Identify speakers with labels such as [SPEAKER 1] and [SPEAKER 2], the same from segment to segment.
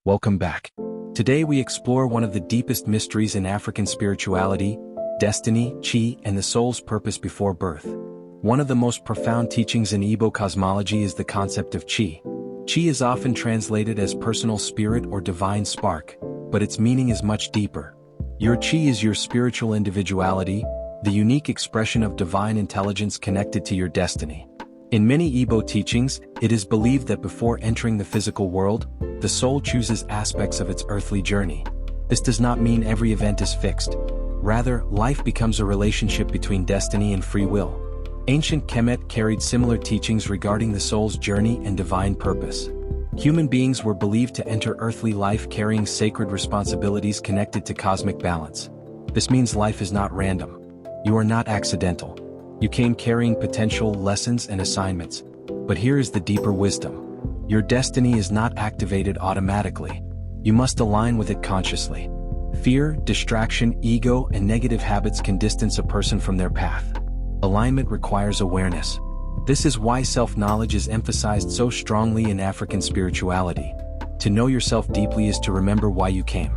[SPEAKER 1] Welcome back. Today we explore one of the deepest mysteries in African spirituality, destiny, chi, and the soul's purpose before birth. One of the most profound teachings in Igbo cosmology is the concept of chi. Chi is often translated as personal spirit or divine spark, but its meaning is much deeper. Your chi is your spiritual individuality, the unique expression of divine intelligence connected to your destiny. In many Igbo teachings, it is believed that before entering the physical world, the soul chooses aspects of its earthly journey. This does not mean every event is fixed. Rather, life becomes a relationship between destiny and free will. Ancient Kemet carried similar teachings regarding the soul's journey and divine purpose. Human beings were believed to enter earthly life carrying sacred responsibilities connected to cosmic balance. This means life is not random. You are not accidental. You came carrying potential, lessons, and assignments. But here is the deeper wisdom. Your destiny is not activated automatically. You must align with it consciously. Fear, distraction, ego, and negative habits can distance a person from their path. Alignment requires awareness. This is why self-knowledge is emphasized so strongly in African spirituality. To know yourself deeply is to remember why you came.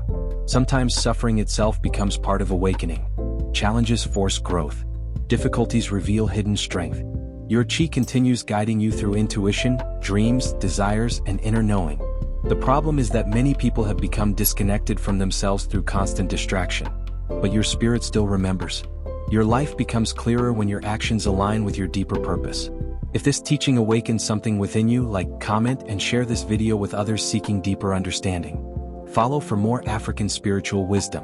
[SPEAKER 1] Sometimes suffering itself becomes part of awakening. Challenges force growth. Difficulties reveal hidden strength. Your chi continues guiding you through intuition, dreams, desires, and inner knowing. The problem is that many people have become disconnected from themselves through constant distraction. But your spirit still remembers. Your life becomes clearer when your actions align with your deeper purpose. If this teaching awakens something within you, comment, and share this video with others seeking deeper understanding. Follow for more African spiritual wisdom.